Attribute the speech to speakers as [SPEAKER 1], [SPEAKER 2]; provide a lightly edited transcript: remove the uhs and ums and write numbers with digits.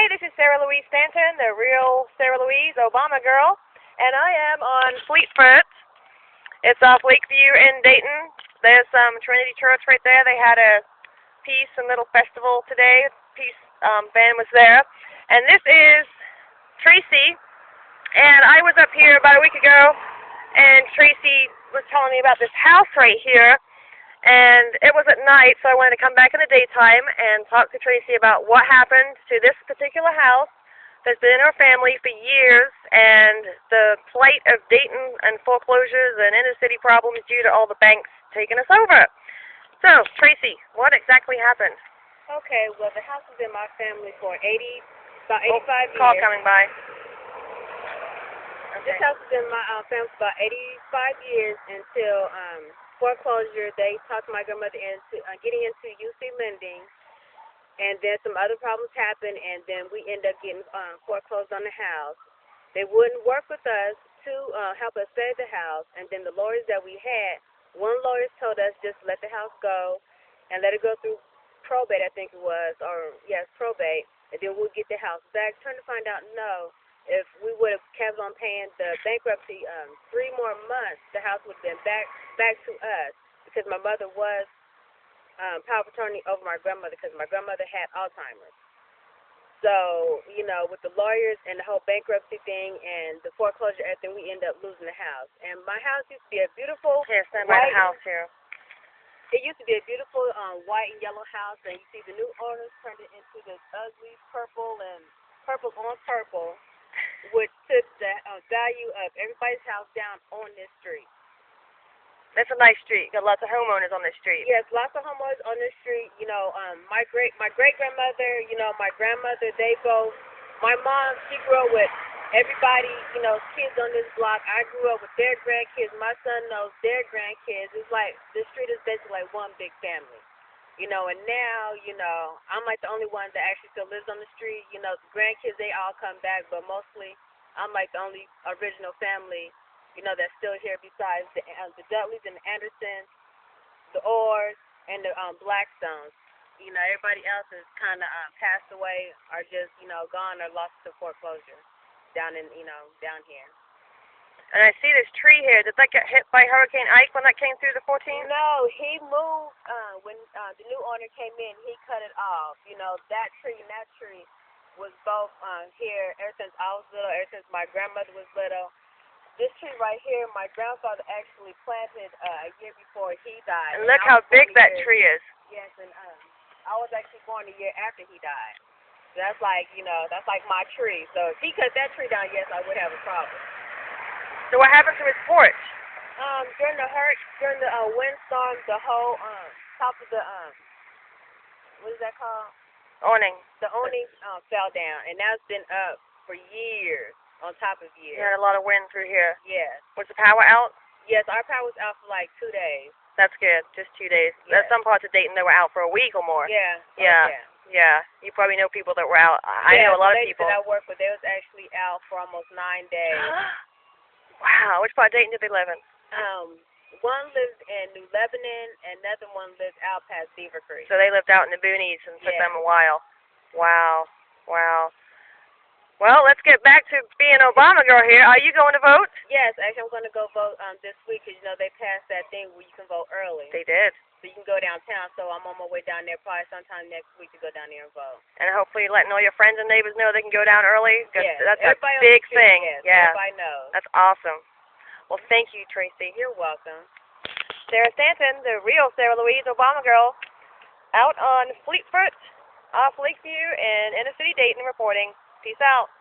[SPEAKER 1] Hi, this is Sarah Louise Stanton, the real Sarah Louise, Obama girl, and I am on Fleetfoot. It's off Lakeview in Dayton. There's Trinity Church right there. They had a peace and little festival today. Peace band was there. And this is Tracy, and I was up here about a week ago, and Tracy was telling me about this house right here. And it was at night, so I wanted to come back in the daytime and talk to Tracy about what happened to this particular house that's been in our family for years, and the plight of Dayton and foreclosures and inner-city problems due to all the banks taking us over. So, Tracy, what exactly happened?
[SPEAKER 2] Okay, well, the house has been in my family for about 85 years.
[SPEAKER 1] Call coming by. Okay.
[SPEAKER 2] This house has been in my family for about 85 years until foreclosure. They talked my grandmother into getting into UC lending, and then some other problems happened, and then we ended up getting foreclosed on the house. They wouldn't work with us to help us save the house, and then the lawyers that we had, one lawyer told us just let the house go and let it go through probate, I think it was, or yes, probate, and then we'll get the house back. Turned to find out, no. If we would have kept on paying the bankruptcy 3 more months, the house would have been back to us, because my mother was power of attorney over my grandmother, because my grandmother had Alzheimer's. So, you know, with the lawyers and the whole bankruptcy thing and the foreclosure, everything, we ended up losing the house. And my house used to be a beautiful
[SPEAKER 1] stand by the house here.
[SPEAKER 2] It used to be a beautiful white and yellow house, and you see the new owners turned it into this ugly purple on purple, which took the value of everybody's house down on this street.
[SPEAKER 1] That's a nice street. Got lots of homeowners on this street.
[SPEAKER 2] Yes, lots of homeowners on this street. You know, my great grandmother, you know, my grandmother, they both. My mom, she grew up with everybody, you know, kids on this block. I grew up with their grandkids. My son knows their grandkids. It's like the street is basically like one big family. You know, and now, you know, I'm like the only one that actually still lives on the street. You know, the grandkids, they all come back, but mostly I'm like the only original family, you know, that's still here besides the Dudleys and the Andersons, the Orrs, and the Blackstones. You know, everybody else has kind of passed away or just, you know, gone or lost to foreclosure down in, you know, down here.
[SPEAKER 1] And I see this tree here. Did that get hit by Hurricane Ike when that came through the 14th?
[SPEAKER 2] No, he moved when the new owner came in. He cut it off. You know, that tree and that tree was both here ever since I was little, ever since my grandmother was little. This tree right here, my grandfather actually planted a year before he died.
[SPEAKER 1] And look how big that tree is.
[SPEAKER 2] Yes, and I was actually born a year after he died. So that's like, you know, that's like my tree. So if he cut that tree down, yes, I would have a problem.
[SPEAKER 1] So what happened to his porch?
[SPEAKER 2] During the windstorm, the whole top of the what is that called?
[SPEAKER 1] Awning.
[SPEAKER 2] The awning fell down, and that's been up for years, on top of years.
[SPEAKER 1] You had a lot of wind through here.
[SPEAKER 2] Yes.
[SPEAKER 1] Was the power out?
[SPEAKER 2] Yes, our power was out for like 2 days.
[SPEAKER 1] That's good. Just 2 days.
[SPEAKER 2] Yes.
[SPEAKER 1] There's some parts of Dayton that were out for a week or more.
[SPEAKER 2] Yeah.
[SPEAKER 1] Yeah.
[SPEAKER 2] Oh,
[SPEAKER 1] yeah. You probably know people that were out. I know a lot of people.
[SPEAKER 2] That I work with, they was actually out for almost 9 days.
[SPEAKER 1] Wow. Which part of Dayton did they live in?
[SPEAKER 2] One lives in New Lebanon, and another one lives out past Beaver Creek.
[SPEAKER 1] So they lived out in the boonies and took them a while. Wow. Wow. Well, let's get back to being Obama girl here. Are you going to vote?
[SPEAKER 2] Yes, actually I'm going to go vote this week, because, you know, they passed that thing where you can vote early.
[SPEAKER 1] They did.
[SPEAKER 2] So you can go downtown, so I'm on my way down there probably sometime next week to go down there and vote.
[SPEAKER 1] And hopefully letting all your friends and neighbors know they can go down early.
[SPEAKER 2] Yes,
[SPEAKER 1] that's a big thing.
[SPEAKER 2] Yes,
[SPEAKER 1] yeah.
[SPEAKER 2] everybody knows.
[SPEAKER 1] That's awesome. Well, thank you, Tracy.
[SPEAKER 2] You're welcome.
[SPEAKER 1] Sarah Stanton, the real Sarah Louise, Obama girl, out on Fleetfoot, off Lakeview in inner city Dayton, reporting. Peace out.